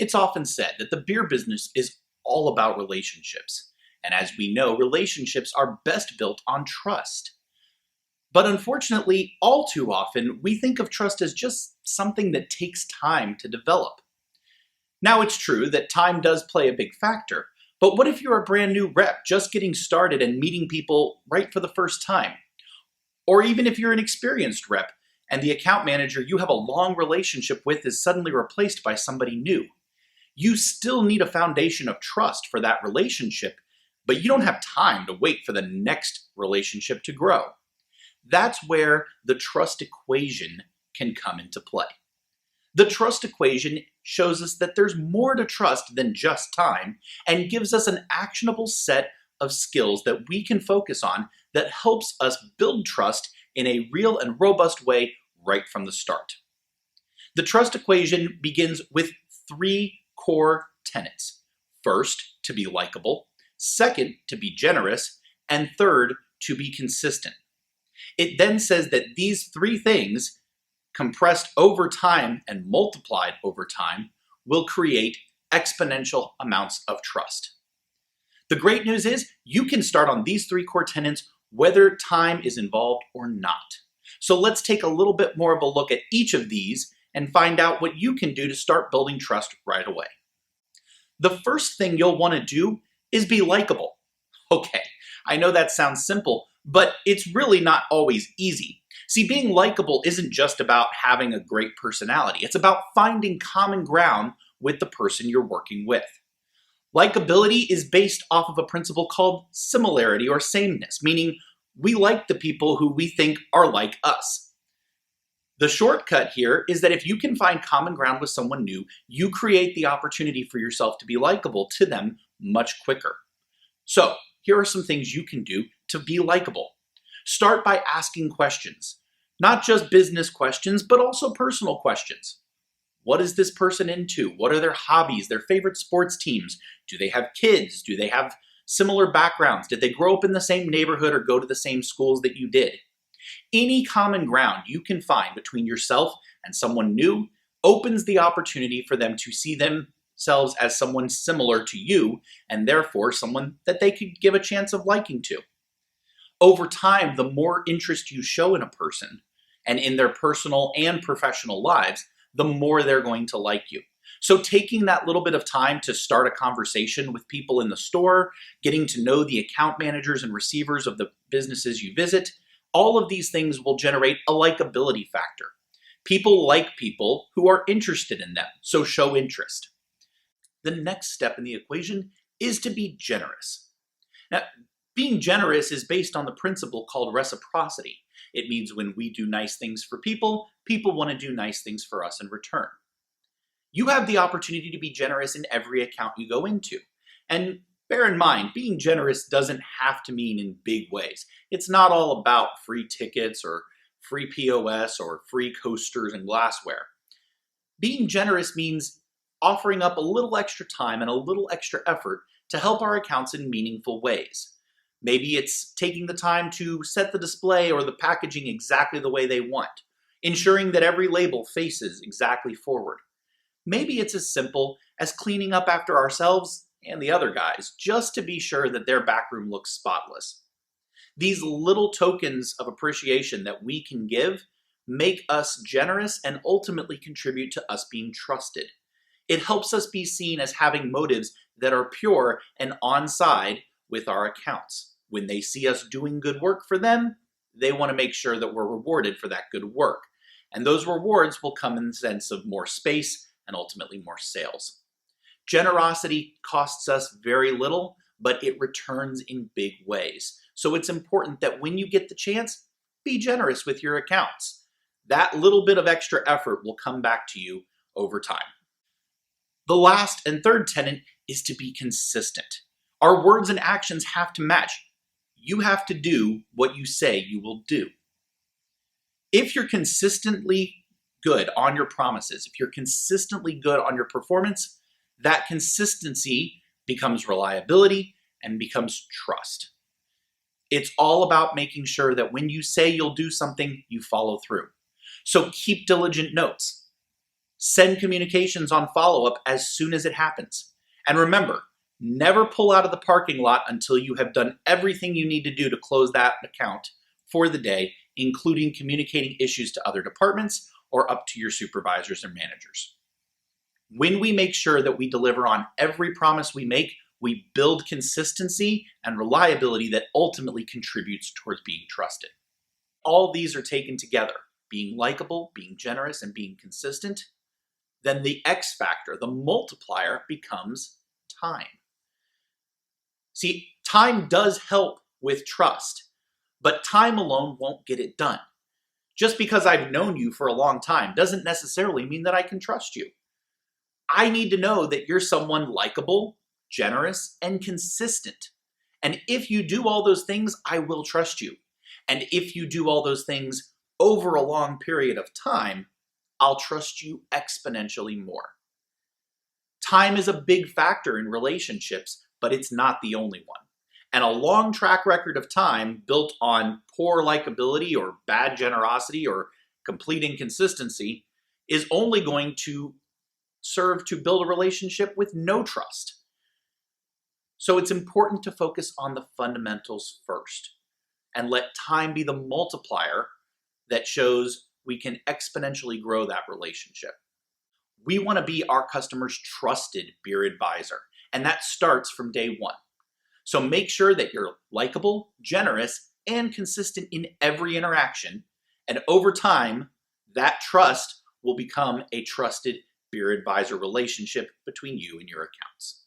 It's often said that the beer business is all about relationships. And as we know, relationships are best built on trust. But unfortunately, all too often, we think of trust as just something that takes time to develop. Now, it's true that time does play a big factor, but what if you're a brand new rep just getting started and meeting people right for the first time? Or even if you're an experienced rep and the account manager you have a long relationship with is suddenly replaced by somebody new. You still need a foundation of trust for that relationship, but you don't have time to wait for the next relationship to grow. That's where the trust equation can come into play. The trust equation shows us that there's more to trust than just time and gives us an actionable set of skills that we can focus on that helps us build trust in a real and robust way right from the start. The trust equation begins with 3 core tenets. First, to be likable. Second, to be generous. And third, to be consistent. It then says that these 3 things, compressed over time and multiplied over time, will create exponential amounts of trust. The great news is you can start on these 3 core tenets whether time is involved or not. So let's take a little bit more of a look at each of these and find out what you can do to start building trust right away. The first thing you'll want to do is be likable. Okay, I know that sounds simple, but it's really not always easy. See, being likable isn't just about having a great personality. It's about finding common ground with the person you're working with. Likability is based off of a principle called similarity or sameness, meaning we like the people who we think are like us. The shortcut here is that if you can find common ground with someone new, you create the opportunity for yourself to be likable to them much quicker. So, here are some things you can do to be likable. Start by asking questions. Not just business questions, but also personal questions. What is this person into? What are their hobbies, their favorite sports teams? Do they have kids? Do they have similar backgrounds? Did they grow up in the same neighborhood or go to the same schools that you did? Any common ground you can find between yourself and someone new opens the opportunity for them to see themselves as someone similar to you and therefore someone that they could give a chance of liking to. Over time, the more interest you show in a person and in their personal and professional lives, the more they're going to like you. So taking that little bit of time to start a conversation with people in the store, getting to know the account managers and receivers of the businesses you visit, all of these things will generate a likability factor. People like people who are interested in them, so show interest. The next step in the equation is to be generous. Now, being generous is based on the principle called reciprocity. It means when we do nice things for people, people want to do nice things for us in return. You have the opportunity to be generous in every account you go into. And bear in mind, being generous doesn't have to mean in big ways. It's not all about free tickets or free POS or free coasters and glassware. Being generous means offering up a little extra time and a little extra effort to help our accounts in meaningful ways. Maybe it's taking the time to set the display or the packaging exactly the way they want, ensuring that every label faces exactly forward. Maybe it's as simple as cleaning up after ourselves and the other guys, just to be sure that their backroom looks spotless. These little tokens of appreciation that we can give make us generous and ultimately contribute to us being trusted. It helps us be seen as having motives that are pure and on side with our accounts. When they see us doing good work for them, they want to make sure that we're rewarded for that good work. And those rewards will come in the sense of more space and ultimately more sales. Generosity costs us very little, but it returns in big ways. So it's important that when you get the chance, be generous with your accounts. That little bit of extra effort will come back to you over time. The last and third tenet is to be consistent. Our words and actions have to match. You have to do what you say you will do. If you're consistently good on your promises, if you're consistently good on your performance, that consistency becomes reliability and becomes trust. It's all about making sure that when you say you'll do something, you follow through. So keep diligent notes. Send communications on follow-up as soon as it happens. And remember, never pull out of the parking lot until you have done everything you need to do to close that account for the day, including communicating issues to other departments or up to your supervisors and managers. When we make sure that we deliver on every promise we make, we build consistency and reliability that ultimately contributes towards being trusted. All these are taken together, being likable, being generous, and being consistent. Then the X factor, the multiplier, becomes time. See, time does help with trust, but time alone won't get it done. Just because I've known you for a long time doesn't necessarily mean that I can trust you. I need to know that you're someone likable, generous, and consistent. And if you do all those things, I will trust you. And if you do all those things over a long period of time, I'll trust you exponentially more. Time is a big factor in relationships, but it's not the only one. And a long track record of time built on poor likability or bad generosity or complete inconsistency is only going to serve to build a relationship with no trust. So it's important to focus on the fundamentals first and let time be the multiplier that shows we can exponentially grow that relationship. We want to be our customers' trusted beer advisor, and that starts from day one. So make sure that you're likable, generous, and consistent in every interaction, and over time, that trust will become a trusted beer advisor relationship between you and your accounts.